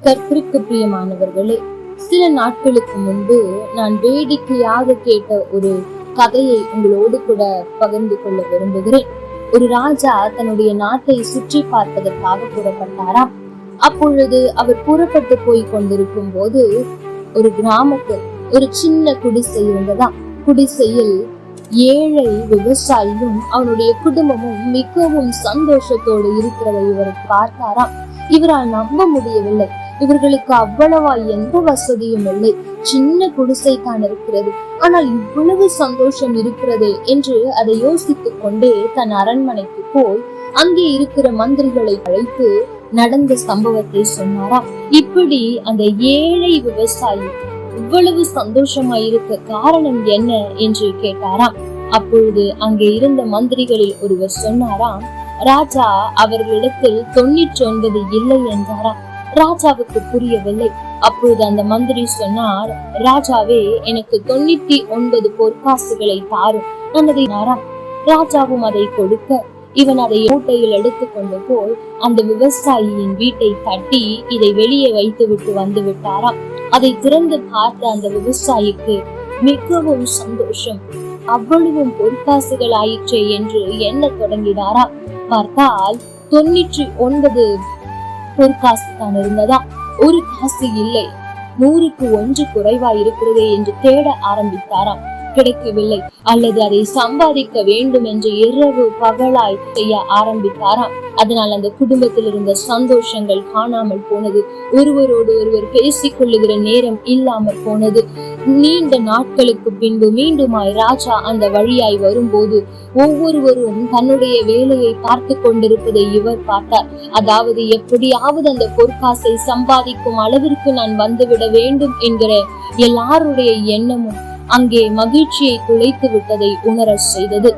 கர்த்தருக்கு பிரியமானவர்களே, சில நாட்களுக்கு முன்பு நான் வேடிக்கையாக கேட்ட ஒரு கதையை உங்களோடு கூட பகிர்ந்து கொள்ள விரும்புகிறேன். ஒரு ராஜா தன்னுடைய நாட்டை சுற்றி பார்ப்பதற்காக புறப்பட்டாராம். அப்பொழுது அவர் புறப்பட்டு போய் கொண்டிருக்கும் போது ஒரு கிராமத்தில் ஒரு சின்ன குடிசை இருந்ததாம். குடிசையில் ஏழை விவசாயியும் அவனுடைய குடும்பமும் மிகவும் சந்தோஷத்தோடு இருக்கிறதை இவர் பார்த்தாராம். இவரால் நம்ப முடியவில்லை. இவர்களுக்கு அவ்வளவா எந்த வசதியும் இல்லை, சின்ன குடிசை தான் இருக்கிறது, ஆனால் இவ்வளவு சந்தோஷம் இருக்கிறது என்று அதை யோசித்துக் கொண்டே தன் அரண்மனைக்கு போய் அங்கே இருக்கிற மந்திரிகளை அழைத்து நடந்த சம்பவத்தை சொன்னாராம். இப்படி அந்த ஏழை விவசாயி இவ்வளவு சந்தோஷமாயிருக்க காரணம் என்ன என்று கேட்டாராம். அப்பொழுது அங்கே இருந்த மந்திரிகளில் ஒருவர் சொன்னாராம், ராஜா அவர்களிடத்தில் 99 இல்லை என்றாராம். ராஜாவுக்கு புரியவில்லை. அப்பொழுது அந்த மந்திரி சொன்னார், ராஜாவே, எனக்கு 99 பொற்காசுகளை தாரும். நல்லதை நாராம். ராஜாவும் அதை கொடுக்க இவன் அதை மூட்டையில் எடுத்து கொண்டு போய் அந்த விவசாயியின் வீட்டை தட்டி இதை வெளியே வைத்து விட்டு வந்து விட்டாராம். அதை திறந்து பார்த்த அந்த விவசாயிக்கு மிகவும் சந்தோஷம். அவ்வளவும் பொற்காசுகள் ஆயிற்றே என்று எண்ண தொடங்கினாராம். பார்த்தால் 99 பொற்காசு தான் இருந்ததா, ஒரு காசு இல்லை, 100க்கு 1 குறைவா இருக்கிறதே என்று தேட ஆரம்பித்தாராம். கிடைக்கவில்லை. அல்லது அதை சம்பாதிக்க வேண்டும் என்று இரவு பகலாய் செய்ய ஆரம்பித்தாராம். அதனால் அந்த குடும்பத்தில் இருந்த சந்தோஷங்கள் காணாமல் போனது. ஒருவரோடு ஒருவர் பேசிக் கொள்ளுகிற நேரம் இல்லாமல் போனது. நீண்ட நாட்களுக்கு பின்பு மீண்டுமாய் ராஜா அந்த வழியாய் வரும்போது ஒவ்வொருவரும் தன்னுடைய வேலையை பார்த்து கொண்டிருப்பதை இவர் பார்த்தார். அதாவது எப்படியாவது அந்த பொற்காசை சம்பாதிக்கும் அளவிற்கு நான் வந்துவிட வேண்டும் என்கிற எல்லாருடைய எண்ணமும் அங்கே மகிழ்ச்சியை துளைத்து விட்டதை உணர செய்தது.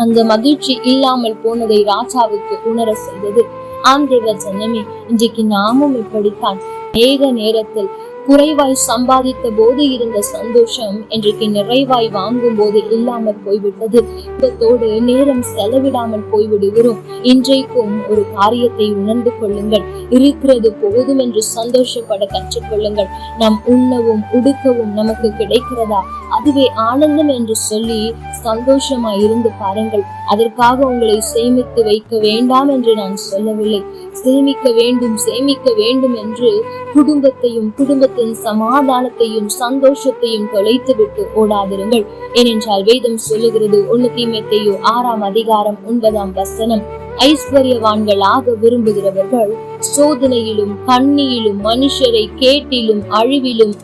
அந்த மகிழ்ச்சி இல்லாமல் போனதை ராஜாவுக்கு உணர செய்தது. ஆண்டவ ஜனமே, இன்றைக்கு நாமும் இப்படித்தான் ஏக நேரத்தில் குறைவாய் சம்பாதித்த போது இருந்த சந்தோஷம் இன்றைக்கு நிறைவாய் வாங்கும் போது இல்லாமல் போய்விட்டது. இதோடு நேரம் செலவிடாமல் போய்விடுகிறோம். இன்றைக்கும் ஒரு காரியத்தை உணர்ந்து கொள்ளுங்கள். இருக்கிறது போதும் என்று சந்தோஷப்பட கற்றுக்கொள்ளுங்கள். நாம் உண்ணவும் உடுக்கவும் நமக்கு கிடைக்கிறதா, அதுவே ஆனந்தம் என்று சொல்லி சந்தோஷமாய் இருந்து பாருங்கள். அதற்காக உங்களை சேமித்து வைக்க வேண்டாம் என்று நான் சொல்லவில்லை. சேமிக்க வேண்டும் என்று குடும்பத்தையும் குடும்பத்தின் சமாதானத்தையும் சந்தோஷத்தையும் தொலைத்து விட்டு ஓடாதிருங்கள். ஏனென்றால் வேதம் சொல்லுகிறது, 1 தீமோத்தேயு 6ஆம் அதிகாரம் 9ஆம் வசனம், ஐஸ்வர்யவான்களாக விரும்புகிறவர்கள் சோதனையிலும் கண்ணியிலும் மனுஷரை கேட்டிலும் அழிவிலும்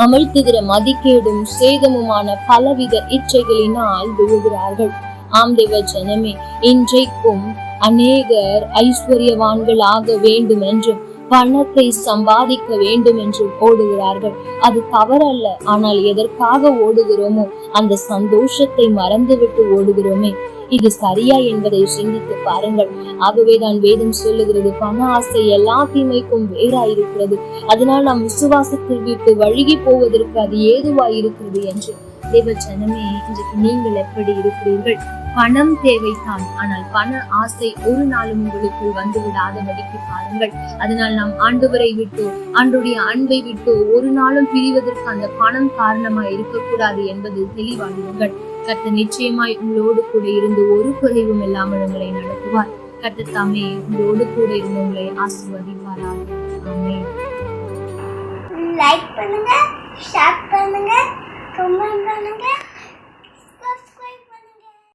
அமழ்த்துகிற மதிக்கேடும் சேதமுமான பலவித இச்சைகளினால் விழுகிறார்கள். ஆம் தேவ ஜனமே, இன்றைக்கும் அநேகர் ஐஸ்வர்யவான்களாக வேண்டும் என்றும் பணத்தை சம்பாதிக்க வேண்டும் என்றும் ஓடுகிறார்கள். அது தவறல்ல. ஆனால் எதற்காக ஓடுகிறோமோ அந்த சந்தோஷத்தை மறந்துவிட்டு ஓடுகிறோமே, இது சரியா என்பதை சிந்தித்து பாருங்கள். ஆகவேதான் வேதம் சொல்லுகிறது, பண ஆசை எல்லா தீமைக்கும் வேறாயிருக்கிறது, அதனால் நாம் விசுவாசத்தில் விட்டு வழுகி போவதற்கு அது ஏதுவாய் இருக்கிறது என்று. தேவ ஜனமே, இன்றைக்கு நீங்கள் எப்படி இருக்கிறீர்கள்? பணம் தேவைத்தான், ஆனால் பண ஆசை ஒரு நாளும் உங்களுக்குள் வந்து விடாதபடிக்கு பாருங்கள். அதனால் நாம் ஆண்டவரை விட்டோ ஆண்டுடைய அன்பை விட்டோ ஒரு நாளும் பிரிவதற்கு அந்த பணம் காரணமாய் இருக்கக்கூடாது என்பது தெளிவாகுங்கள். கர்த்தர் நிச்சயமாய் உங்களோடு கூட இருந்து ஒரு குறைவும் இல்லாமல் உங்களை நடத்துவார். கர்த்தர் தாமே உங்களோடு கூட இருந்து உங்களை ஆசீர்வதிப்பாராக. ஆமென். லைக் பண்ணுங்க, ஷேர்